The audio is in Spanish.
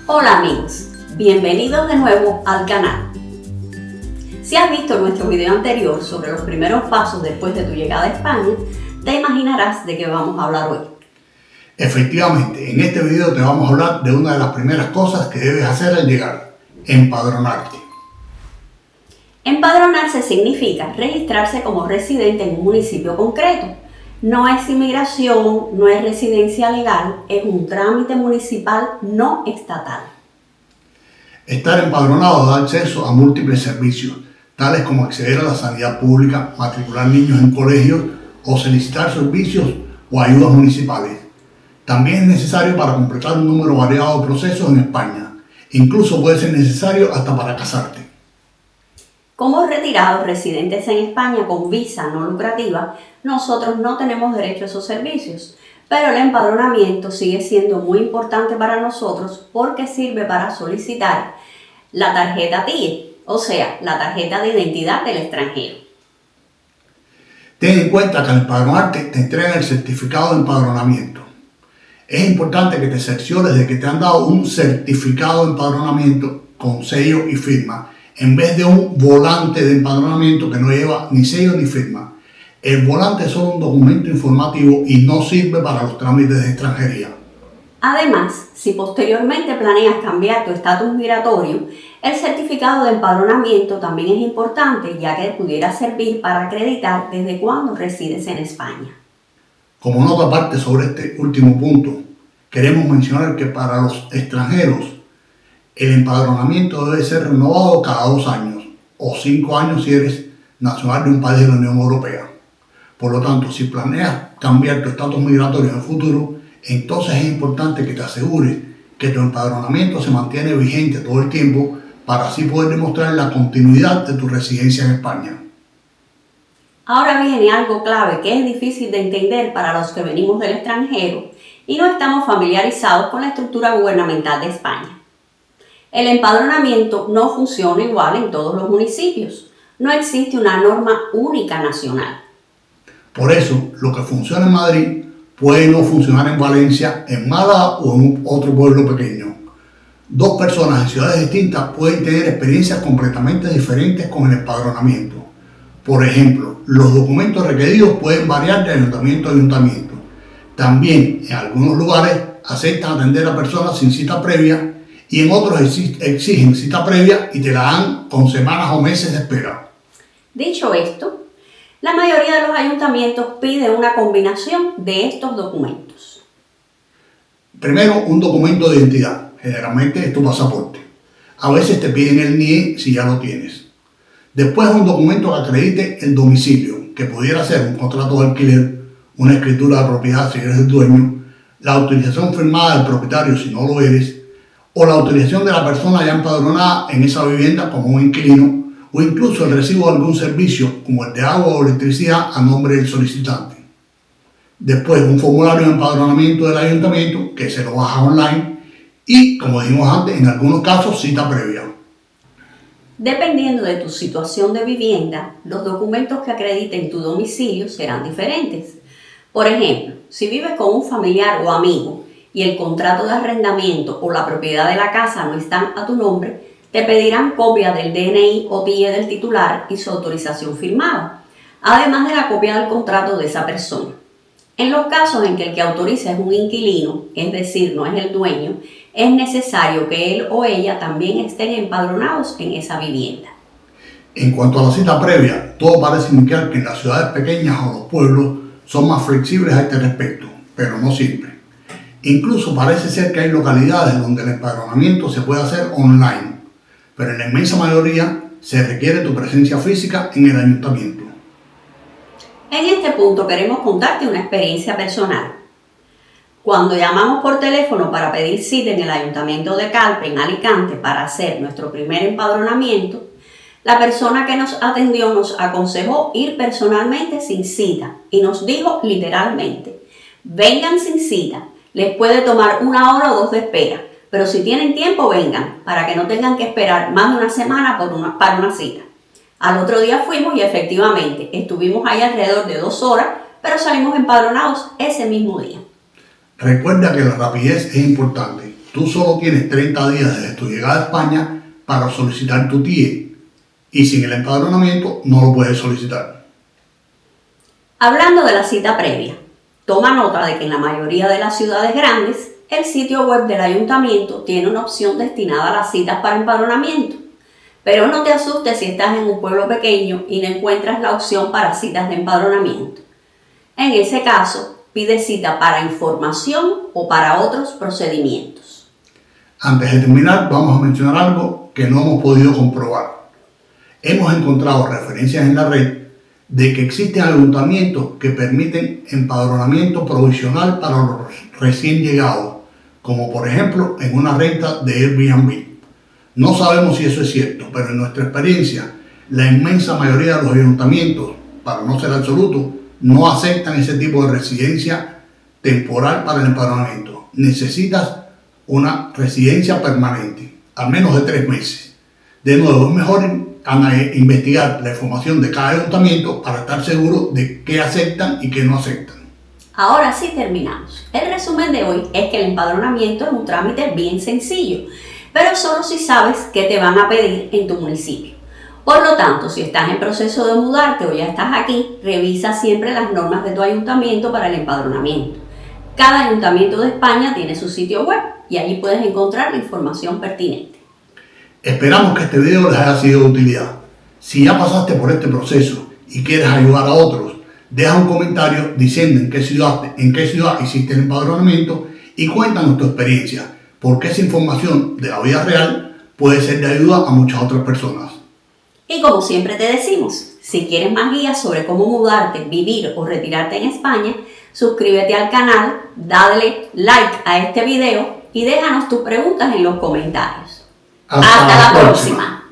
Hola amigos, bienvenidos de nuevo al canal. Si has visto nuestro video anterior sobre los primeros pasos después de tu llegada a España, te imaginarás de qué vamos a hablar hoy. Efectivamente, en este video te vamos a hablar de una de las primeras cosas que debes hacer al llegar: empadronarte. Empadronarse significa registrarse como residente en un municipio concreto. No es inmigración, no es residencia legal, es un trámite municipal no estatal. Estar empadronado da acceso a múltiples servicios, tales como acceder a la sanidad pública, matricular niños en colegios o solicitar servicios o ayudas municipales. También es necesario para completar un número variado de procesos en España. Incluso puede ser necesario hasta para casarte. Como retirados residentes en España con visa no lucrativa, nosotros no tenemos derecho a esos servicios, pero el empadronamiento sigue siendo muy importante para nosotros porque sirve para solicitar la tarjeta TIE, o sea, la tarjeta de identidad del extranjero. Ten en cuenta que al empadronarte te entregan el certificado de empadronamiento. Es importante que te cerciores de que te han dado un certificado de empadronamiento con sello y firma, en vez de un volante de empadronamiento que no lleva ni sello ni firma. El volante es solo un documento informativo y no sirve para los trámites de extranjería. Además, si posteriormente planeas cambiar tu estatus migratorio, el certificado de empadronamiento también es importante, ya que pudiera servir para acreditar desde cuándo resides en España. Como nota aparte sobre este último punto, queremos mencionar que para los extranjeros el empadronamiento debe ser renovado cada 2 años o 5 años si eres nacional de un país de la Unión Europea. Por lo tanto, si planeas cambiar tu estatus migratorio en el futuro, entonces es importante que te asegures que tu empadronamiento se mantiene vigente todo el tiempo para así poder demostrar la continuidad de tu residencia en España. Ahora viene algo clave que es difícil de entender para los que venimos del extranjero y no estamos familiarizados con la estructura gubernamental de España. El empadronamiento no funciona igual en todos los municipios. No existe una norma única nacional. Por eso, lo que funciona en Madrid puede no funcionar en Valencia, en Málaga o en otro pueblo pequeño. 2 personas en ciudades distintas pueden tener experiencias completamente diferentes con el empadronamiento. Por ejemplo, los documentos requeridos pueden variar de ayuntamiento a ayuntamiento. También, en algunos lugares, aceptan atender a personas sin cita previa y en otros exigen cita previa y te la dan con semanas o meses de espera. Dicho esto, la mayoría de los ayuntamientos piden una combinación de estos documentos. Primero, un documento de identidad, generalmente es tu pasaporte. A veces te piden el NIE si ya lo tienes. Después, un documento que acredite el domicilio, que pudiera ser un contrato de alquiler, una escritura de propiedad si eres el dueño, la autorización firmada del propietario si no lo eres, o la autorización de la persona ya empadronada en esa vivienda como un inquilino, o incluso el recibo de algún servicio como el de agua o electricidad a nombre del solicitante. Después, un formulario de empadronamiento del ayuntamiento que se lo baja online y, como dijimos antes, en algunos casos cita previa. Dependiendo de tu situación de vivienda, los documentos que acrediten tu domicilio serán diferentes. Por ejemplo, si vives con un familiar o amigo y el contrato de arrendamiento o la propiedad de la casa no están a tu nombre, te pedirán copia del DNI o TIE del titular y su autorización firmada, además de la copia del contrato de esa persona. En los casos en que el que autoriza es un inquilino, es decir, no es el dueño, es necesario que él o ella también estén empadronados en esa vivienda. En cuanto a la cita previa, todo parece indicar que en las ciudades pequeñas o los pueblos son más flexibles a este respecto, pero no siempre. Incluso parece ser que hay localidades donde el empadronamiento se puede hacer online, pero en la inmensa mayoría se requiere tu presencia física en el ayuntamiento. En este punto queremos contarte una experiencia personal. Cuando llamamos por teléfono para pedir cita en el Ayuntamiento de Calpe, en Alicante, para hacer nuestro primer empadronamiento, la persona que nos atendió nos aconsejó ir personalmente sin cita y nos dijo literalmente: vengan sin cita, les puede tomar 1 hora o 2 de espera, pero si tienen tiempo vengan, para que no tengan que esperar más de una semana para una cita. Al otro día fuimos y efectivamente estuvimos ahí alrededor de 2 horas, pero salimos empadronados ese mismo día. Recuerda que la rapidez es importante. Tú solo tienes 30 días desde tu llegada a España para solicitar tu TIE y sin el empadronamiento no lo puedes solicitar. Hablando de la cita previa, toma nota de que en la mayoría de las ciudades grandes el sitio web del ayuntamiento tiene una opción destinada a las citas para empadronamiento. Pero no te asustes si estás en un pueblo pequeño y no encuentras la opción para citas de empadronamiento. En ese caso, pide cita para información o para otros procedimientos. Antes de terminar, vamos a mencionar algo que no hemos podido comprobar. Hemos encontrado referencias en la red de que existen ayuntamientos que permiten empadronamiento provisional para los recién llegados, como por ejemplo en una renta de Airbnb. No sabemos si eso es cierto, pero en nuestra experiencia, la inmensa mayoría de los ayuntamientos, para no ser absoluto, no aceptan ese tipo de residencia temporal para el empadronamiento. Necesitas una residencia permanente, al menos de 3 meses. De nuevo, es mejor investigar la información de cada ayuntamiento para estar seguro de qué aceptan y qué no aceptan. Ahora sí terminamos. El resumen de hoy es que el empadronamiento es un trámite bien sencillo, pero solo si sabes qué te van a pedir en tu municipio. Por lo tanto, si estás en proceso de mudarte o ya estás aquí, revisa siempre las normas de tu ayuntamiento para el empadronamiento. Cada ayuntamiento de España tiene su sitio web y allí puedes encontrar la información pertinente. Esperamos que este video les haya sido de utilidad. Si ya pasaste por este proceso y quieres ayudar a otros, deja un comentario diciendo en qué ciudad hiciste el empadronamiento y cuéntanos tu experiencia, porque esa información de la vida real puede ser de ayuda a muchas otras personas. Y como siempre te decimos, si quieres más guías sobre cómo mudarte, vivir o retirarte en España, suscríbete al canal, dale like a este video y déjanos tus preguntas en los comentarios. Hasta la próxima.